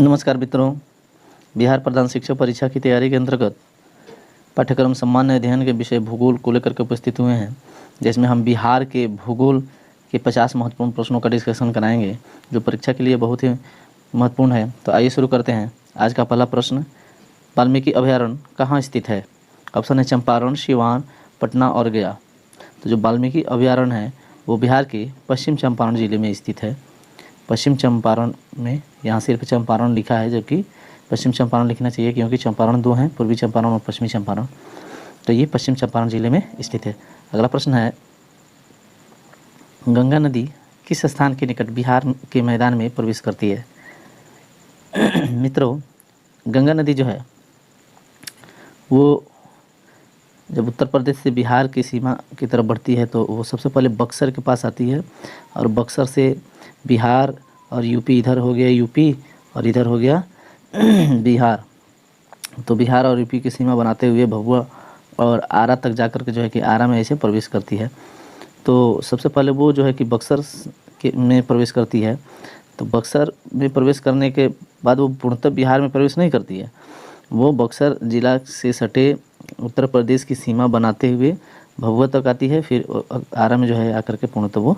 नमस्कार मित्रों, बिहार प्रधान शिक्षक परीक्षा की तैयारी के अंतर्गत पाठ्यक्रम सामान्य अध्ययन के विषय भूगोल को लेकर के उपस्थित हुए हैं, जिसमें हम बिहार के भूगोल के 50 महत्वपूर्ण प्रश्नों का डिस्कशन कराएंगे, जो परीक्षा के लिए बहुत ही महत्वपूर्ण है। तो आइए शुरू करते हैं। आज का पहला प्रश्न, वाल्मीकि अभयारण्य कहाँ स्थित है? ऑप्शन है चंपारण, सिवान, पटना और गया। तो जो वाल्मीकि अभयारण्य है वो बिहार के पश्चिम चंपारण जिले में स्थित है। पश्चिम चंपारण में, यहाँ सिर्फ चंपारण लिखा है, जबकि पश्चिम चंपारण लिखना चाहिए क्योंकि चंपारण दो हैं, पूर्वी चंपारण और पश्चिमी चंपारण। तो ये पश्चिम चंपारण जिले में स्थित है। अगला प्रश्न है, गंगा नदी किस स्थान के निकट बिहार के मैदान में प्रवेश करती है? मित्रों, गंगा नदी जो है वो जब उत्तर प्रदेश से बिहार की सीमा की तरफ बढ़ती है तो वो सबसे पहले बक्सर के पास आती है, और बक्सर से बिहार और यूपी, इधर हो गया यूपी और इधर हो गया बिहार। तो बिहार और यूपी की सीमा बनाते हुए भभुआ और आरा तक जाकर के जो है कि आरा में ऐसे प्रवेश करती है। तो सबसे पहले वो जो है कि बक्सर में प्रवेश करती है। तो बक्सर में प्रवेश करने के बाद वो पूर्णतः बिहार में प्रवेश नहीं करती है, वो बक्सर जिला से सटे उत्तर प्रदेश की सीमा बनाते हुए भभुआ तक आती है, फिर आरा में जो है आकर के पूर्णतः वो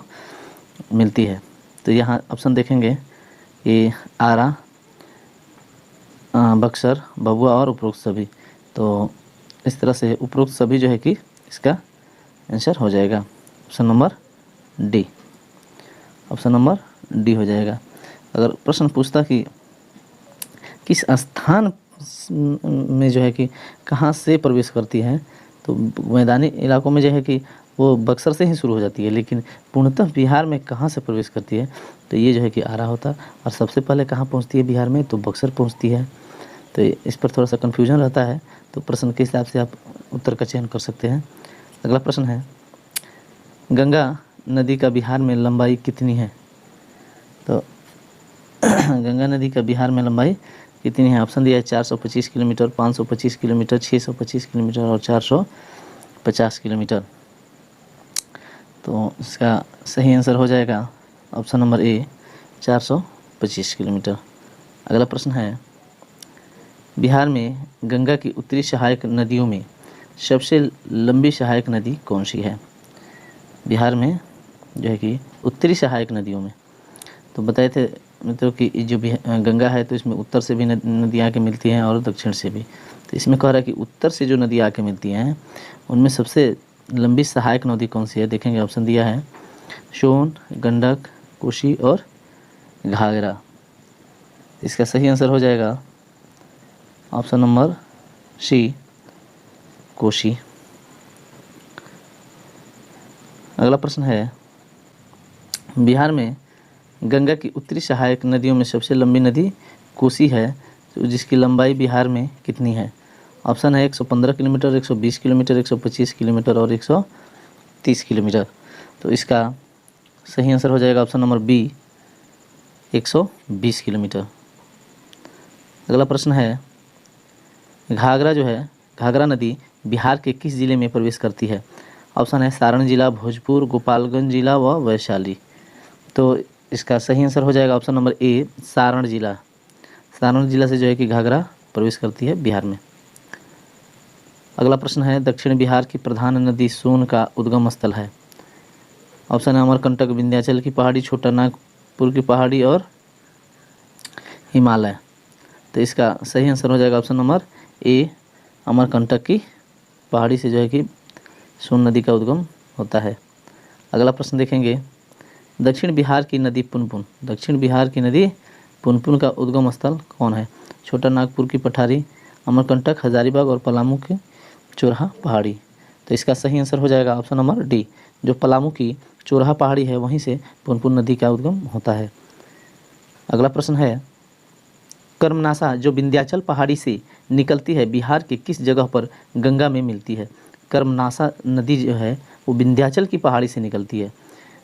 मिलती है। तो यहाँ ऑप्शन देखेंगे, ये आरा, बक्सर, भभुआ और उपरोक्त सभी। तो इस तरह से उपरोक्त सभी जो है कि इसका आंसर हो जाएगा option number D. Option number D हो जाएगा। अगर प्रश्न पूछता कि किस स्थान में जो है कि कहाँ से प्रवेश करती है, तो मैदानी इलाकों में जो है कि वो बक्सर से ही शुरू हो जाती है, लेकिन पूर्णतः बिहार में कहाँ से प्रवेश करती है, तो ये जो है कि आरा होता है। और सबसे पहले कहाँ पहुँचती है बिहार में, तो बक्सर पहुँचती है। तो इस पर थोड़ा सा कन्फ्यूजन रहता है, तो प्रश्न के हिसाब से आप उत्तर का चयन कर सकते हैं। अगला प्रश्न है, गंगा नदी का बिहार में लंबाई कितनी है? तो गंगा नदी का बिहार में लंबाई कितनी है? ऑप्शन दिया है 425 किलोमीटर, 525 किलोमीटर, 625 किलोमीटर और 450 किलोमीटर। तो इसका सही आंसर हो जाएगा ऑप्शन नंबर ए, 425 किलोमीटर। अगला प्रश्न है, बिहार में गंगा की उत्तरी सहायक नदियों में सबसे लंबी सहायक नदी कौन सी है? बिहार में जो है कि उत्तरी सहायक नदियों में, तो बताए थे मित्रों कि जो भी गंगा है तो इसमें उत्तर से भी नदियाँ आके मिलती हैं और दक्षिण से भी। तो इसमें कह रहा है कि उत्तर से जो नदियाँ आके मिलती हैं उनमें सबसे लंबी सहायक नदी कौन सी है? देखेंगे, ऑप्शन दिया है सोन, गंडक, कोसी और घाघरा। इसका सही आंसर हो जाएगा ऑप्शन नंबर सी, कोसी। अगला प्रश्न है, बिहार में गंगा की उत्तरी सहायक नदियों में सबसे लंबी नदी कोसी है, तो जिसकी लंबाई बिहार में कितनी है? ऑप्शन है 115 किलोमीटर, 120 किलोमीटर, 125 किलोमीटर और 130 किलोमीटर। तो इसका सही आंसर हो जाएगा ऑप्शन नंबर बी, 120 किलोमीटर। अगला प्रश्न है, घाघरा जो है, घाघरा नदी बिहार के किस जिले में प्रवेश करती है? ऑप्शन है सारण जिला, भोजपुर, गोपालगंज जिला व वैशाली। तो इसका सही आंसर हो जाएगा ऑप्शन नंबर ए, सारण जिला। सारण जिला से जो है कि घाघरा प्रवेश करती है बिहार में। अगला प्रश्न है, दक्षिण बिहार की प्रधान नदी सोन का उद्गम स्थल है? ऑप्शन है अमरकंटक, विंध्याचल की पहाड़ी, छोटा नागपुर की पहाड़ी और हिमालय। तो इसका सही आंसर हो जाएगा ऑप्शन नंबर ए, अमरकंटक की पहाड़ी से जो है कि सोन नदी का उद्गम होता है। अगला प्रश्न देखेंगे, दक्षिण बिहार की नदी पुनपुन, दक्षिण बिहार की नदी पुनपुन का उद्गम स्थल कौन है? छोटा नागपुर की पठारी, अमरकंटक, हजारीबाग और पलामू की चोरहा पहाड़ी। तो इसका सही आंसर हो जाएगा ऑप्शन नंबर डी, जो पलामू की चोरहा पहाड़ी है वहीं से पुनपुन नदी का उद्गम होता है। अगला प्रश्न है, कर्मनाशा जो विंध्याचल पहाड़ी से निकलती है बिहार के किस जगह पर गंगा में मिलती है? कर्मनाशा नदी जो है वो विंध्याचल की पहाड़ी से निकलती है,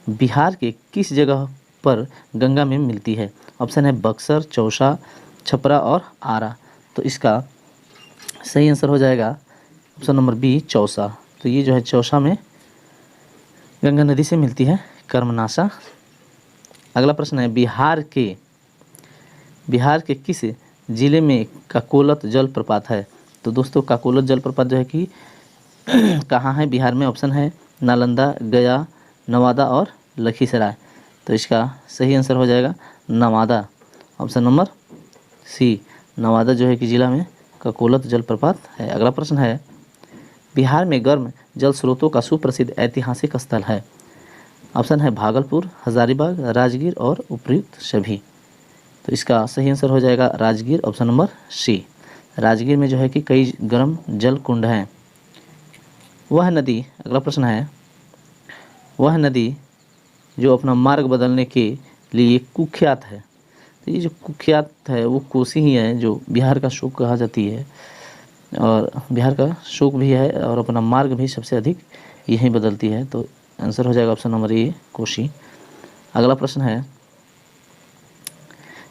बिहार के किस जगह पर गंगा में मिलती है? ऑप्शन है बक्सर, चौसा, छपरा और आरा। तो इसका सही आंसर हो जाएगा ऑप्शन नंबर बी, चौसा। तो ये जो है चौसा में गंगा नदी से मिलती है कर्मनाशा। अगला प्रश्न है, बिहार के बिहार के किस जिले में काकोलत जलप्रपात है? तो दोस्तों काकोलत जलप्रपात जो है कि कहाँ है बिहार में? ऑप्शन है नालंदा, गया, नवादा और लखीसराय। तो इसका सही आंसर हो जाएगा Nawada, option number C. Nawada जो है कि जिला में काकोलत जलप्रपात है। अगला प्रश्न है, बिहार में गर्म जल स्रोतों का सुप्रसिद्ध ऐतिहासिक स्थल है। ऑप्शन है भागलपुर, हजारीबाग, राजगीर और उपर्युक्त सभी। तो इसका सही आंसर हो जाएगा Rajgir, option number C. Rajgir में जो है कि कई गर्म जल कुंड हैं। वह नदी, अगला प्रश्न है, वह नदी जो अपना मार्ग बदलने के लिए कुख्यात है। तो ये जो कुख्यात है वो कोसी ही है, जो बिहार का शोक कहा जाती है, और बिहार का शोक भी है और अपना मार्ग भी सबसे अधिक यहीं बदलती है। तो आंसर हो जाएगा ऑप्शन नंबर ए कोसी। अगला प्रश्न है,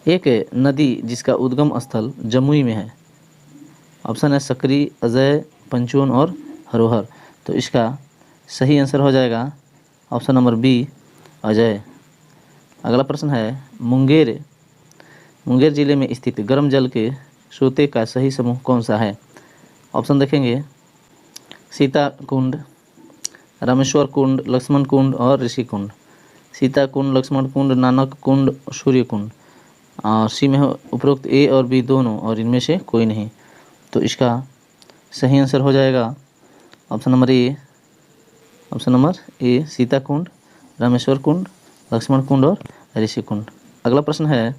एक नदी जिसका उद्गम स्थल जमुई में है। ऑप्शन है सकरी, अजय, पंचोन और हरोहर। तो इसका सही आंसर हो जाएगा ऑप्शन नंबर बी अजय। अगला प्रश्न है, मुंगेर जिले में स्थित गर्म जल के स्रोते का सही समूह कौन सा है? ऑप्शन देखेंगे सीता कुंड, रामेश्वर कुंड, लक्ष्मण कुंड और ऋषि कुंड। सीता कुंड, लक्ष्मण कुंड, नानक कुंड, सूर्य कुंड। और सी में उपरोक्त ए और बी दोनों, और इनमें से कोई नहीं। तो इसका सही आंसर हो जाएगा option number A, option number A Sita Kund, Rameshwar Kund, Lakshman Kund और ऋषि कुंड। अगला प्रश्न है,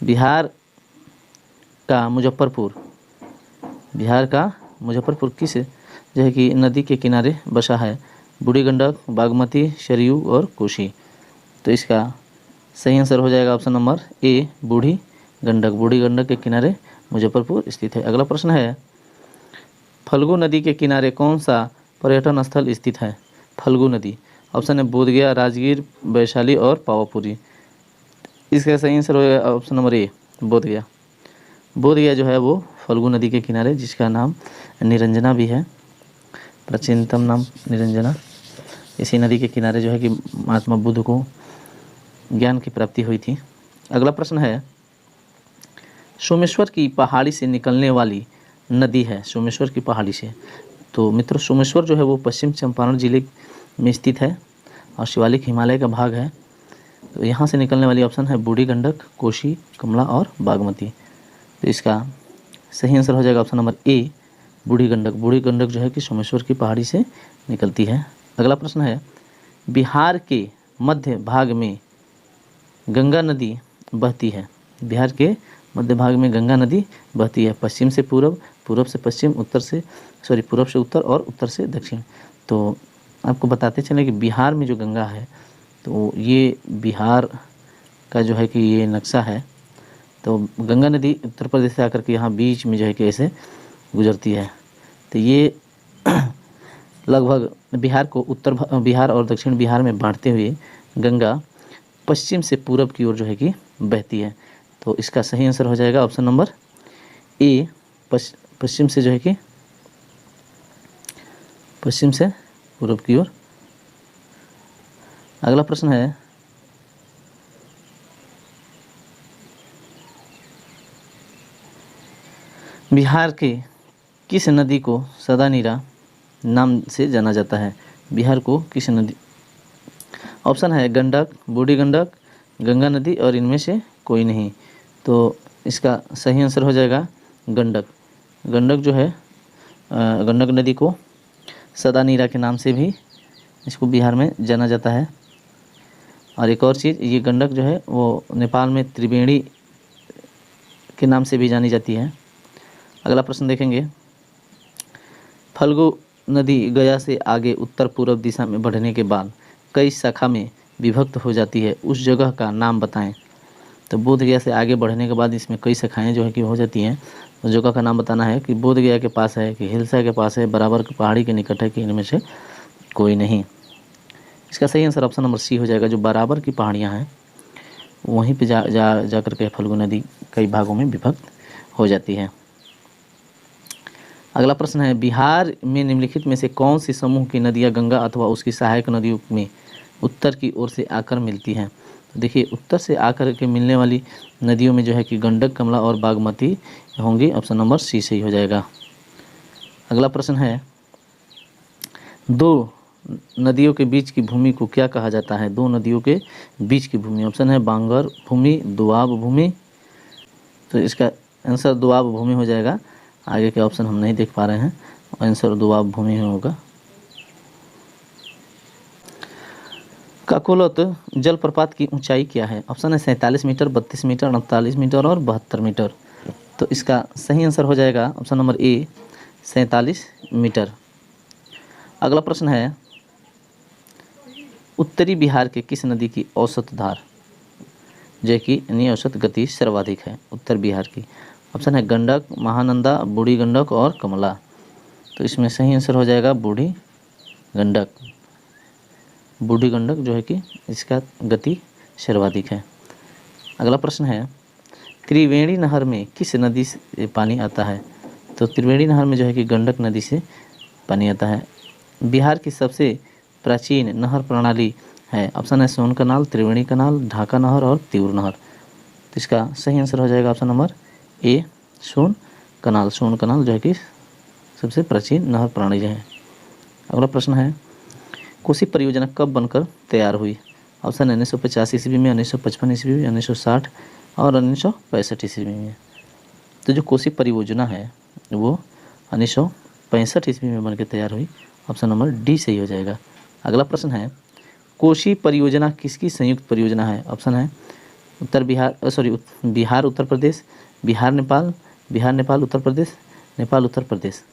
बिहार का मुजफ्फरपुर किस जो है कि नदी के किनारे बसा है? बूढ़ी गंडक, बागमती, सरयू और कोसी। तो इसका सही आंसर हो जाएगा ऑप्शन नंबर ए बूढ़ी गंडक के किनारे मुजफ्फरपुर स्थित है। अगला प्रश्न है, फल्गु नदी के किनारे कौन सा पर्यटन स्थल स्थित है? फल्गु नदी, ऑप्शन है बोधगया, राजगीर, वैशाली और पावापुरी। इसका सही आंसर हो जाएगा option number A Bodhgaya. Bodhgaya जो है वो फल्गु नदी के किनारे, जिसका नाम निरंजना भी है, प्राचीनतम नाम निरंजना। इसी नदी के किनारे जो है कि महात्मा बुद्ध को ज्ञान की प्राप्ति हुई थी। अगला प्रश्न है, सोमेश्वर की पहाड़ी से निकलने वाली नदी है। सोमेश्वर की पहाड़ी से, तो मित्रों सोमेश्वर जो है वो पश्चिम चंपारण जिले में स्थित है और शिवालिक हिमालय का भाग है। तो यहाँ से निकलने वाली ऑप्शन है बूढ़ी गंडक, कोसी, कमला और बागमती। तो इसका सही आंसर हो जाएगा ऑप्शन नंबर ए बूढ़ी गंडक जो है कि सोमेश्वर की पहाड़ी से निकलती है। अगला प्रश्न है, बिहार के मध्य भाग में गंगा नदी बहती है। बिहार के मध्य भाग में गंगा नदी बहती है, पश्चिम से पूर्व, पूर्व से पश्चिम, पूर्व से उत्तर और उत्तर से दक्षिण। तो आपको बताते चलें कि बिहार में जो गंगा है तो ये बिहार का जो है कि ये नक्शा है। तो गंगा नदी उत्तर प्रदेश से आकर के यहाँ बीच में जो है कि ऐसे गुजरती है। तो ये लगभग बिहार और दक्षिण बिहार में बांटते हुए गंगा पश्चिम से पूरब की ओर जो है कि बहती है। तो इसका सही आंसर हो जाएगा ऑप्शन नंबर ए पश्चिम से जो है कि पश्चिम से पूरब की ओर। अगला प्रश्न है, बिहार के किस नदी को सदानीरा नाम से जाना जाता है? बिहार को किस नदी? ऑप्शन है गंडक, बूढ़ी गंडक, गंगा नदी और इनमें से कोई नहीं। तो इसका सही आंसर हो जाएगा गंडक। गंडक जो है गंडक नदी को सदानीरा के नाम से भी इसको बिहार में जाना जाता है। और एक और चीज़, ये गंडक जो है वो नेपाल में त्रिवेणी के नाम से भी जानी जाती है। अगला प्रश्न देखेंगे, फल्गु नदी गया से आगे उत्तर पूर्व दिशा में बढ़ने के बाद कई शाखा में विभक्त हो जाती है, उस जगह का नाम बताएं। तो बोधगया से आगे बढ़ने के बाद इसमें कई शाखाएं जो है कि हो जाती हैं। उस जगह का नाम बताना है कि बोधगया के पास है, कि हिलसा के पास है, बराबर की पहाड़ी के निकट है, कि इनमें से कोई नहीं। इसका सही आंसर ऑप्शन नंबर सी हो जाएगा, जो बराबर की पहाड़ियाँ हैं वहीं पे जा कर के फल्गु नदी कई भागों में विभक्त हो जाती है। अगला प्रश्न है, बिहार में निम्नलिखित में से कौन सी समूह की नदियाँ गंगा अथवा उसकी सहायक नदियों में उत्तर की ओर से आकर मिलती हैं? देखिए उत्तर से आकर के मिलने वाली नदियों में जो है कि गंडक, कमला और बागमती होंगी। ऑप्शन नंबर सी सही हो जाएगा। अगला प्रश्न है, दो नदियों के बीच की भूमि को क्या कहा जाता है? दो नदियों के बीच की भूमि, ऑप्शन है बांगर भूमि, दोआब भूमि। तो इसका आंसर दोआब भूमि हो जाएगा। आगे के ऑप्शन हम नहीं देख पा रहे हैं, आंसर दोआब भूमि होगा। काकोलत जलप्रपात की ऊंचाई क्या है? ऑप्शन है 47 मीटर, 32 मीटर, 48 मीटर और 72 मीटर। तो इसका सही आंसर हो जाएगा ऑप्शन नंबर ए 47 मीटर। अगला प्रश्न है, उत्तरी बिहार के किस नदी की औसत धार जो कि यानी औसत गति सर्वाधिक है उत्तर बिहार की? ऑप्शन है गंडक, महानंदा, बूढ़ी गंडक और कमला। तो इसमें सही आंसर हो जाएगा बूढ़ी गंडक। बूढ़ी गंडक जो है कि इसका गति सर्वाधिक है। अगला प्रश्न है, त्रिवेणी नहर में किस नदी से पानी आता है? तो त्रिवेणी नहर में जो है कि गंडक नदी से पानी आता है। बिहार की सबसे प्राचीन नहर प्रणाली है? ऑप्शन है सोन कनाल, त्रिवेणी कनाल, ढाका नहर और तीव्र नहर। तो इसका सही आंसर हो जाएगा ऑप्शन नंबर ए सोन कनाल। सोन कनाल जो है कि सबसे प्राचीन नहर प्रणाली है। अगला प्रश्न है, कोसी परियोजना कब बनकर तैयार हुई? ऑप्शन है 1950 ईस्वी में, 1955 ईस्वी में, 1960 और 1965 ईस्वी में। तो जो कोसी परियोजना है वो 1965 ईस्वी में बनकर तैयार हुई। ऑप्शन नंबर डी सही हो जाएगा। अगला प्रश्न है, कोसी परियोजना किसकी संयुक्त परियोजना है? ऑप्शन है बिहार उत्तर प्रदेश, बिहार नेपाल उत्तर प्रदेश, नेपाल उत्तर प्रदेश।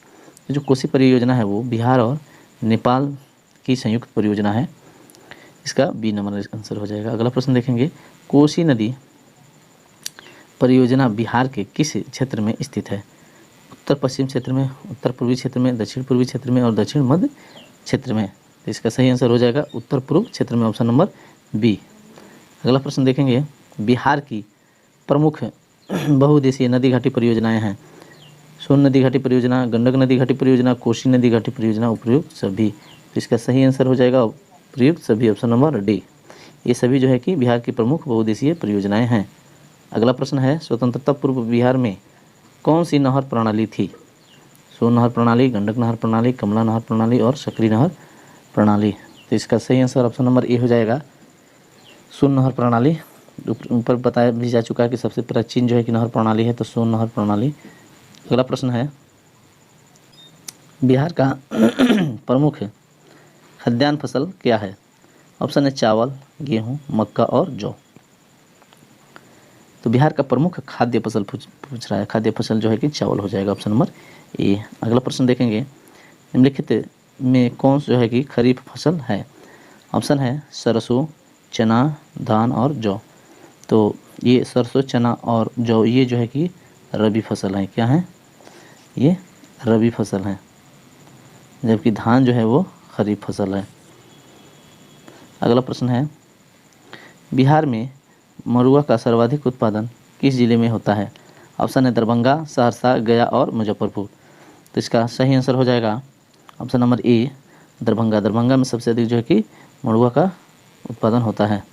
तो जो कोसी परियोजना है वो बिहार और नेपाल की संयुक्त परियोजना है। इसका बी नंबर आंसर हो जाएगा। अगला प्रश्न देखेंगे, कोसी नदी परियोजना बिहार के किस क्षेत्र में स्थित है? उत्तर पश्चिम क्षेत्र में, उत्तर पूर्वी क्षेत्र में, दक्षिण पूर्वी क्षेत्र में और दक्षिण मध्य क्षेत्र में। तो इसका सही आंसर हो जाएगा उत्तर पूर्व क्षेत्र में, ऑप्शन नंबर बी। अगला प्रश्न देखेंगे, बिहार की प्रमुख बहुउद्देशीय नदी घाटी परियोजनाएं हैं? सोन नदी घाटी परियोजना, गंडक नदी घाटी परियोजना, कोसी नदी घाटी परियोजना, उपयुक्त सभी। तो इसका सही आंसर हो जाएगा उपयुक्त सभी, ऑप्शन नंबर डी। ये सभी जो है कि बिहार की प्रमुख बहुउद्देशीय परियोजनाएं हैं। अगला प्रश्न है, स्वतंत्रता पूर्व बिहार में कौन सी नहर प्रणाली थी? सोन नहर प्रणाली, गंडक नहर प्रणाली, कमला नहर प्रणाली और सकरी नहर प्रणाली। तो इसका सही आंसर ऑप्शन नंबर ए हो जाएगा सोन नहर प्रणाली। ऊपर बताया भी जा चुका है कि सबसे प्राचीन जो है कि नहर प्रणाली है तो सोन नहर प्रणाली। अगला प्रश्न है, बिहार का प्रमुख खाद्यान्न फसल क्या है? ऑप्शन है चावल, गेहूं, मक्का और जौ। तो बिहार का प्रमुख खाद्य फसल पूछ रहा है, खाद्य फसल जो है कि चावल हो जाएगा, ऑप्शन नंबर ए। अगला प्रश्न देखेंगे, निम्नलिखित में कौन जो है कि खरीफ फसल है? ऑप्शन है सरसों, चना, धान और जौ। तो ये सरसों, चना और जौ ये जो है कि रबी फसल है। क्या है? ये रबी फसल है, जबकि धान जो है वो खरीफ फसल है। अगला प्रश्न है, बिहार में मरुआ का सर्वाधिक उत्पादन किस जिले में होता है? ऑप्शन है दरभंगा, सहरसा, गया और मुजफ्फरपुर। तो इसका सही आंसर हो जाएगा ऑप्शन नंबर ए दरभंगा। दरभंगा में सबसे अधिक जो है कि मरुआ का उत्पादन होता है।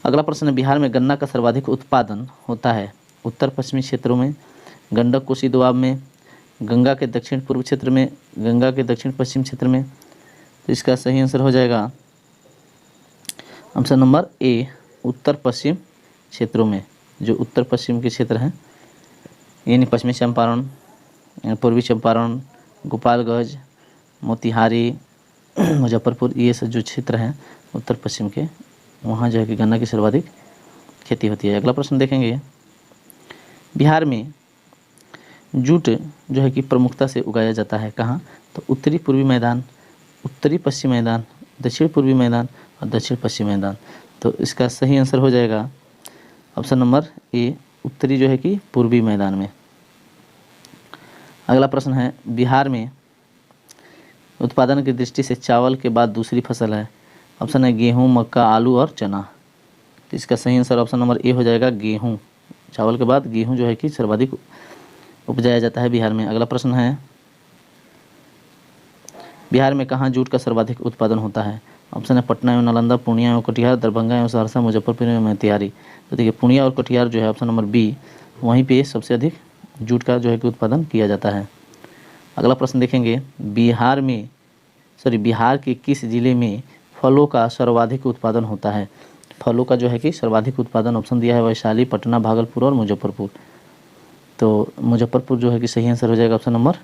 अगला प्रश्न है, बिहार में गन्ना का सर्वाधिक उत्पादन होता है उत्तर पश्चिमी क्षेत्रों में, गंडक कोसी दोआब में, गंगा के दक्षिण पूर्व क्षेत्र में, गंगा के दक्षिण पश्चिम क्षेत्र में। तो इसका सही आंसर हो जाएगा ऑप्शन नंबर ए उत्तर पश्चिम क्षेत्रों में। जो उत्तर पश्चिम के क्षेत्र हैं यानी पश्चिमी चंपारण, पूर्वी चंपारण, गोपालगंज, मोतिहारी, मुजफ्फरपुर, ये सब जो क्षेत्र हैं उत्तर पश्चिम के, वहाँ जो है कि गन्ना की सर्वाधिक खेती होती है। अगला प्रश्न देखेंगे, बिहार में जूट जो है कि प्रमुखता से उगाया जाता है कहाँ? तो उत्तरी पूर्वी मैदान, उत्तरी पश्चिम मैदान, दक्षिण पूर्वी मैदान और दक्षिण पश्चिम मैदान। तो इसका सही आंसर हो जाएगा ऑप्शन नंबर ए उत्तरी जो है कि पूर्वी मैदान में। अगला प्रश्न है, बिहार में उत्पादन की दृष्टि से चावल के बाद दूसरी फसल है? ऑप्शन है गेहूं, मक्का, आलू और चना। तो इसका सही आंसर ऑप्शन नंबर ए हो जाएगा गेहूं। चावल के बाद गेहूं जो है कि सर्वाधिक उपजाया जाता है बिहार में। अगला प्रश्न है, बिहार में कहाँ जूट का सर्वाधिक उत्पादन होता है? ऑप्शन है पटना एवं नालंदा, पूर्णिया एवं कटिहार, दरभंगा एवं सहरसा, मुजफ्फरपुर एवं मोतिहारी। तो देखिए पूर्णिया और कटिहार जो है ऑप्शन नंबर बी, वहीं पे सबसे अधिक जूट का जो है कि उत्पादन किया जाता है। अगला प्रश्न देखेंगे, बिहार के किस जिले में फलों का सर्वाधिक उत्पादन होता है? फलों का जो है कि सर्वाधिक उत्पादन ऑप्शन दिया है वैशाली, पटना, भागलपुर और मुजफ्फरपुर। तो मुजफ्फरपुर जो है कि सही आंसर हो जाएगा ऑप्शन नंबर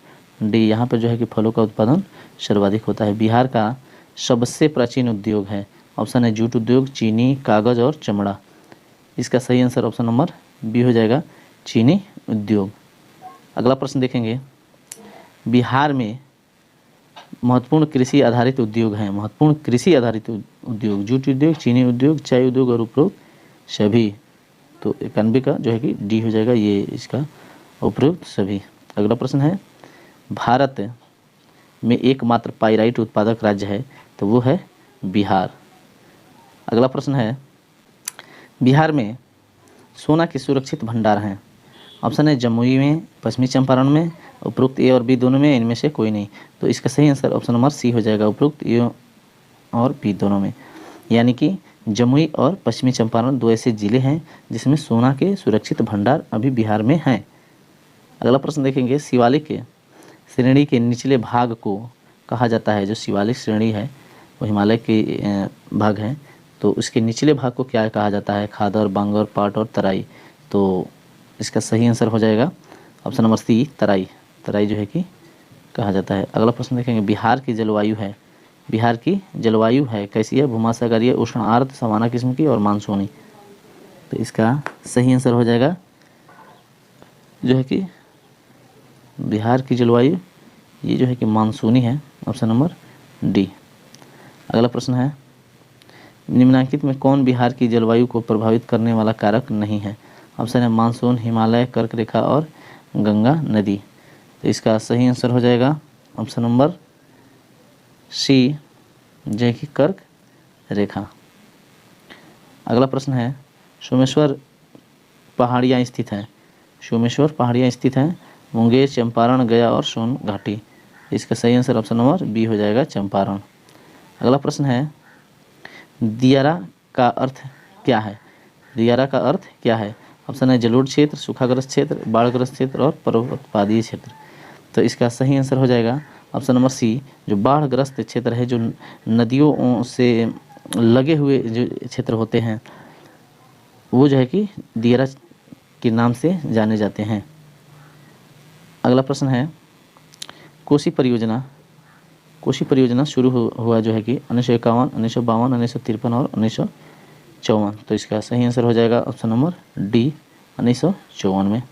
डी। यहाँ पर जो है कि फलों का उत्पादन सर्वाधिक होता है। बिहार का सबसे प्राचीन उद्योग है, ऑप्शन है जूट उद्योग, चीनी, कागज़ और चमड़ा। इसका सही आंसर ऑप्शन नंबर बी हो जाएगा, चीनी उद्योग। अगला प्रश्न देखेंगे, बिहार में महत्वपूर्ण कृषि आधारित उद्योग हैं। महत्वपूर्ण कृषि आधारित उद्योग जूट उद्योग, चीनी उद्योग, चाय उद्योग और उपरोक्त सभी। तो 91 का जो है कि डी हो जाएगा, ये इसका उपरोक्त सभी। अगला प्रश्न है, भारत में एकमात्र पाइराइट उत्पादक राज्य है, तो वो है बिहार। अगला प्रश्न है, बिहार में सोना के सुरक्षित भंडार हैं। ऑप्शन है जमुई में, पश्चिमी चंपारण में, उपरोक्त ए और बी दोनों में, इनमें से कोई नहीं। तो इसका सही आंसर ऑप्शन नंबर सी हो जाएगा, उपरोक्त ए और बी दोनों में। यानी कि जमुई और पश्चिमी चंपारण दो ऐसे ज़िले हैं जिसमें सोना के सुरक्षित भंडार अभी बिहार में हैं। अगला प्रश्न देखेंगे, शिवालिक श्रेणी के निचले भाग को कहा जाता है। जो शिवालिक श्रेणी है वो हिमालय के भाग है, तो उसके निचले भाग को क्या कहा जाता है? खादर, बांगर, पाट और तराई। तो इसका सही आंसर हो जाएगा ऑप्शन नंबर सी, तराई। तराई जो है कि कहा जाता है। अगला प्रश्न देखेंगे, बिहार की जलवायु है कैसी है? भूमध्यसागरीय, उष्ण आर्द्र, सवाना किस्म की और मानसूनी। तो इसका सही आंसर हो जाएगा जो है कि बिहार की जलवायु ये जो है कि मानसूनी है, ऑप्शन नंबर डी। अगला प्रश्न है, निम्नलिखित में कौन बिहार की जलवायु को प्रभावित करने वाला कारक नहीं है? ऑप्शन है मानसून, हिमालय, कर्क रेखा और गंगा नदी। तो इसका सही आंसर हो जाएगा ऑप्शन नंबर सी, जो है कि कर्क रेखा। अगला प्रश्न है, सोमेश्वर पहाड़ियाँ स्थित हैं। सोमेश्वर पहाड़ियाँ स्थित हैं मुंगेर, चंपारण, गया और सोन घाटी। इसका सही आंसर ऑप्शन नंबर बी हो जाएगा, चंपारण। अगला प्रश्न है, दियारा का अर्थ क्या है? दियारा का अर्थ क्या है? ऑप्शन है जलोढ़ क्षेत्र, सूखाग्रस्त क्षेत्र, बाढ़ग्रस्त क्षेत्र और पर्वतपादीय क्षेत्र। तो इसका सही आंसर हो जाएगा ऑप्शन नंबर सी, जो बाढ़ग्रस्त क्षेत्र है, जो नदियों से लगे हुए जो क्षेत्र होते हैं वो जो है कि दियारा के नाम से जाने जाते हैं। अगला प्रश्न है, कोसी परियोजना शुरू हुआ जो है कि 1951, 1952, 1953 और 1954। तो इसका सही आंसर हो जाएगा ऑप्शन नंबर डी, 1954 में।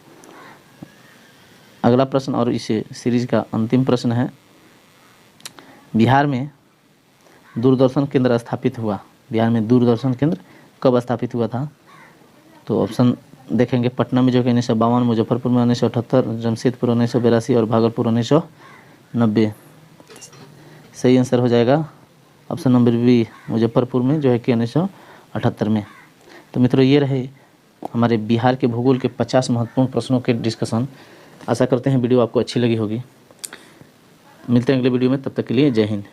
अगला प्रश्न और इस सीरीज का अंतिम प्रश्न है, बिहार में दूरदर्शन केंद्र स्थापित हुआ। बिहार में दूरदर्शन केंद्र कब स्थापित हुआ था? तो ऑप्शन देखेंगे, पटना में जो कि 1952, मुजफ्फरपुर में 1978, जमशेदपुर 1982 और भागलपुर 1990। सही आंसर हो जाएगा ऑप्शन नंबर बी, मुजफ्फरपुर में जो है कि 1978 में। तो मित्रों, ये रहे हमारे बिहार के भूगोल के 50 महत्वपूर्ण प्रश्नों के डिस्कशन। आशा करते हैं वीडियो आपको अच्छी लगी होगी। मिलते हैं अगले वीडियो में, तब तक के लिए जय हिंद।